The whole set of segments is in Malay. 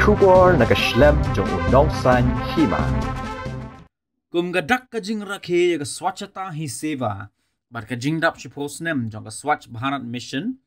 Kubor nakaslem jong Nongsynrieh Hima. Kum gadak ka jing Rakhe ka Swachhata hi Seva, but ka jing dap shipos nem jong ka Swachh Bharat Mission,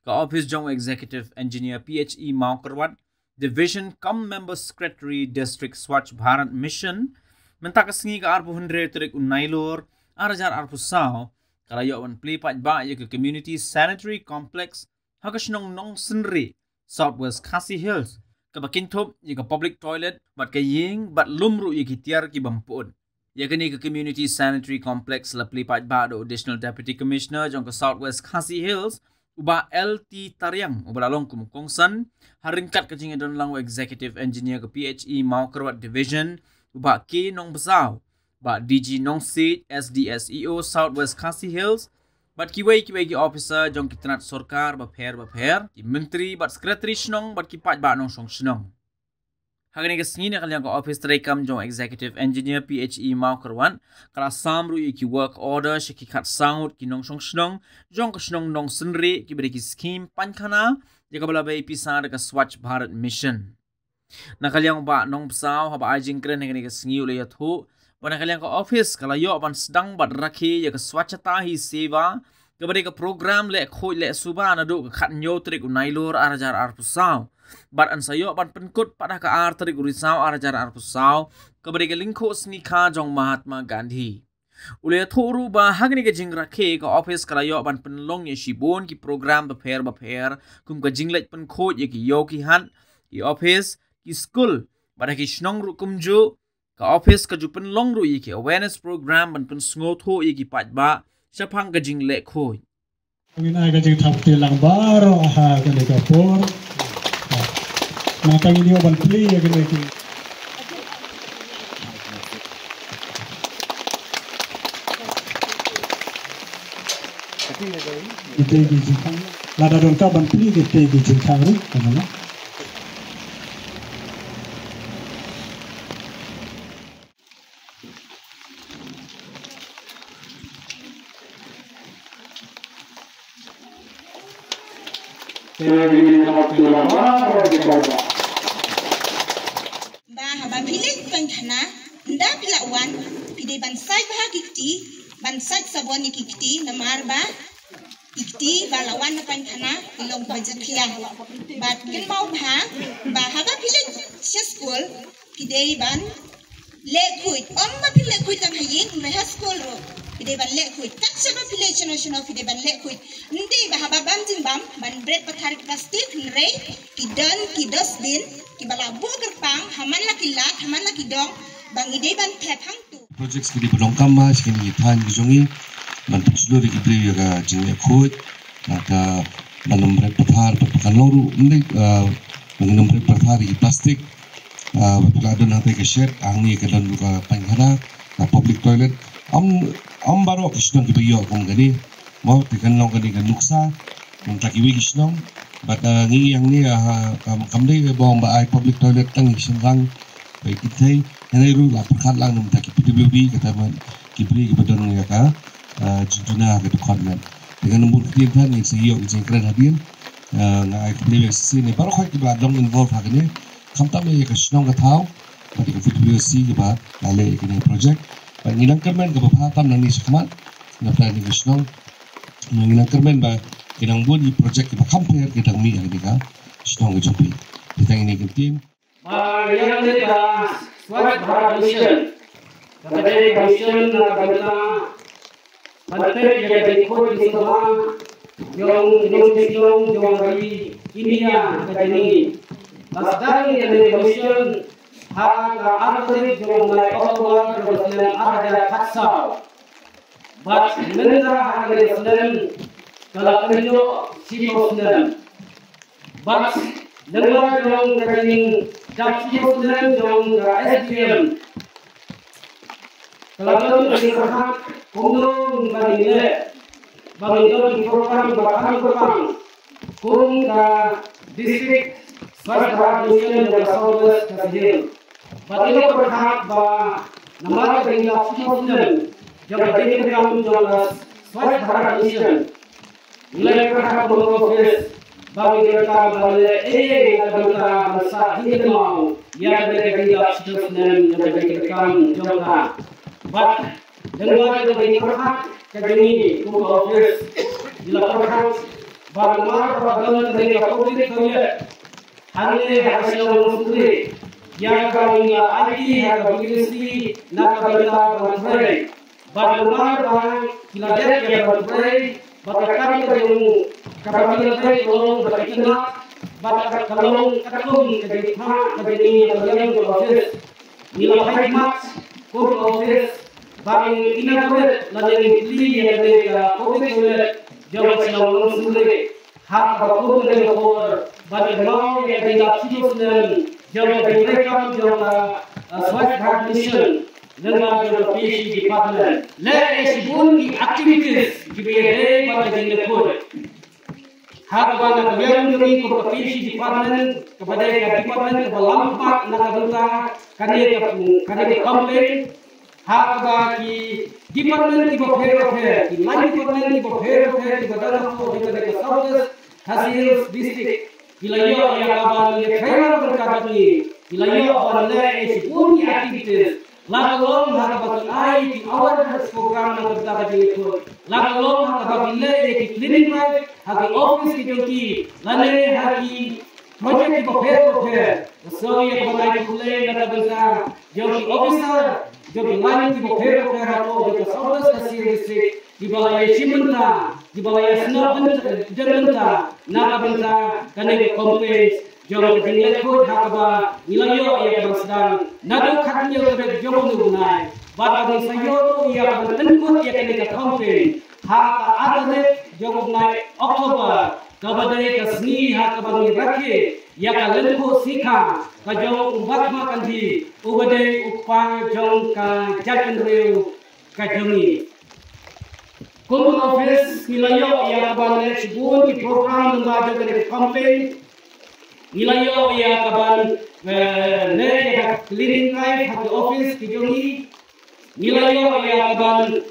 ka office jong Executive Engineer PHE Maukarwat, Division cum Member Secretary District Swachh Bharat Mission, mentak sengi ka arpu hundred terik unailor, arajar arpu sao, kalayo wan Plie ba ye ka Community Sanitary Complex, hakasnong Nongsynrieh, Southwest Khasi Hills, ka bakintop ye ka public toilet, bat ka ying bat lumru ye ki tiar ki bampun. Yakni ke Community Sanitary Complex la Plie ba do Additional Deputy Commissioner jong ke Southwest Khasi Hills uba LT Tariang uba lalong kum kongsan haringkat ke jing don lang Executive Engineer ke PHE Maukarwat Division uba K Nong Besau ba DG Nongsynrieh SDSEO Southwest Khasi Hills bat kiwei ki officer jong kitnat sorkar ba pher ki menteri bat secretary snong bat ki ba nong song snong. Hagani ke sini nak kalian ke office terekam jong Executive Engineer PHE Maukarwat kala samru ki work order shiki khat sound ki nong song snong jong ke snong Nongsynrieh ki beri ki scheme pankhana jika bala bai pisar ke Swachh Bharat Mission. Nak kalian ba nong besau haba ajing keren hagani ke sini ule yathu wana kalian ke office kala yo ban sedang bat Rakhe ya ke Swachhata hi Seva ke beri ke program le khoi le suba na do ke khat nyo trik unailor arajar arpusau bat an sayo ban penkut pada ka ar trik urisau arajar arpusau ke beri ke lingko snika jong Mahatma Gandhi ule thoru ba hagni ke jing Rakhe ke office kala yo ban penlong ye shibon ki program bapher kum ke jinglet penkhoi ye ki yo ki han ki office ki school pada ki snong ru kumju ka office ka ju penlong ru ye ki awareness program ban pen sngot ho ye ki ba Sapang gajing lek khoi. Ngina gajing thap tilang baro aha kene ka por. Matang ini oban Plie ya kene ki. Ite gi jikang. Lada don ka ban Plie ite gi jikang ru kana. Bahaba village pankhana nda pilawan pide bansai bahagikti bansai sabon ikikti namarba ikti balawan na pankhana ilong bajakya bat kin mau bahaba village school pide ban lekuit omba pide lekuit ang haying meha school ro pide ban lekuit katsaba village national pide ban lekuit ndi bahaba banting bam ban bread patharik plastik nrei kidan kidosbin kibala buger pang haman laki lat haman laki dong bang ide ban tap hang tu projects kidi bodong kama sikini than gijongi ban tuslo ri kibri ga jingle khut maka banam bread pathar patkan loru ndi banam bread pathar ki plastik batla don hate ke shed angi ke don ka panghara public toilet am baro kisnon ki biyo kom gani mau tekan long gani kan nuksa mentakiwi kisnon but ngi yang ni kamde bong ba ai public toilet tang singang bai kitai nai ru la perkhat lang nam taki PWB kata man kibri ki badon ya ka jujuna ke tukhan man dengan nombor tim than ni sio ki kran hadin nga ai kibri si ni baro khoi ki ba dong involve ha ni khamta me ka sinong ka thau pati ka PWC ki ba ale ki ni project ba ngilang kermen ka ba tam nang ni sikmat na plan ni sinong ngilang kermen ba kinang buat di project kita compare kita mi yang kita strong jopi kita ini tim yang kita Swachh Bharat Mission kadang mission kita menteri yang berikut di semua yang bagi India ini masdar yang mission harga arti yang mulai Oktober 2009 ada katsau but negara harga Islam kalau kerja sibuk but negara yang kerjing jam sibuk yang SDM kalau kerja kerja kumdung bangun program berkali kum ka district Swachh Bharat Mission dan Southwest Khasi Hills but ini berhak ba nama kerja sibuk yang berjaya dalam Swachh Bharat Mission Nilai berhak mengofis bagi kita bagi kita bangsa hingga ya mereka tidak seterusnya menjadi kita jangka. But dengan kita berhak kejadian kumpulan office dilakukan bagaimana peradaban mereka publik kerja hanya hasil Nongsynrieh yang kami IT harga industri nak kita berperan bagaimana kita yang berperan bagaimana yang kapabilitas tolong berkaitan bagaimana tolong kejadian proses nilai hikmat proses bagi inadequate lalu Plie yang ada publik jawab silang Nongsynrieh hak berkumpul dengan kor bagi mau yang tidak sidusnya jawab mereka jawab Swachhata mission dengan jawab PhD department le esibun di activities diberi bagi lekor hak bagi yang diberi kepada PhD department kepada department kelampak nakabenta kani komplain hak bagi department di bawah di lain department di bawah di badan di South hasil district wilayah yang akan dikerjakan berkaitan wilayah oleh sepuluh aktivitas lalu hak bagi di awal program yang berkaitan itu lalu hak bagi di cleaning drive hak office di lalu hak project di bawah so yang berkaitan dengan besar jadi officer jadi lain di bawah atau di South hasil district di balai Hima, di balai Sanitary, nakabenta kane komplain jawab dengan kod hakaba nilayo yang sedang nado katnya kepada jawab nunai bagi sayo yang bertentu yang kane komplain hak atlet jawab naik Oktober kepada kesni hakaba Rakhe yang lenko sika kajong ubatma kandi ubade upang jong ka Sanitary kajongi kumpulan office wilayah yang kaban sebut di program lembaga dari komplain wilayah yang kaban ne cleaning drive hak office dijoni wilayah yang kaban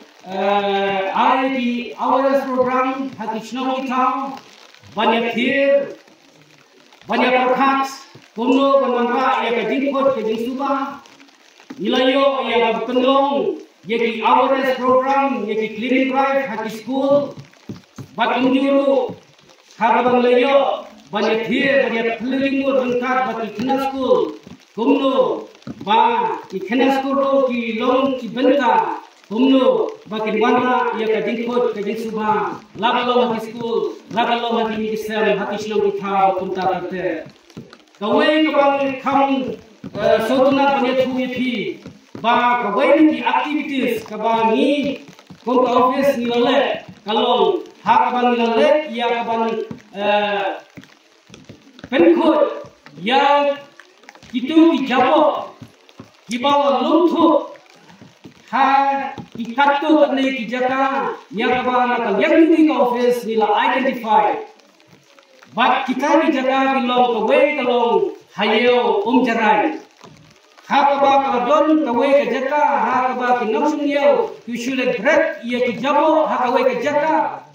ID hours program hak snow town banyak here banyak perkhas kumno bermanfaat yang kejingkot kejingsuba wilayah yang bertolong yaitu awareness program, yaitu cleaning drive, haki school, batung juru, harapan layo, banyak dia, banyak pelingmur rengkat batu kena school, kumno, di kena school ro ki long ki benta, kumno, bagi mana ia kajingkot kajing subha, lagalong haki school, lagalong haki mikisem, haki sinong kita punta karte. Kawai kabang kam sotuna banyak tuipi. Ba kawai di aktivitas kabani kumpulan office nilai kalau hak kabang nilai ia kabang penkot yang itu dijawab di bawah luntuk hak ikatu kene kijaka yang kabang nakal yang di office nilai identify but kita dijaka bilong kawai kalong hayo jarai hakaba kadon kawai kajaka hakaba ki Nongsynrieh usually break ia ki jabo hakawai kajaka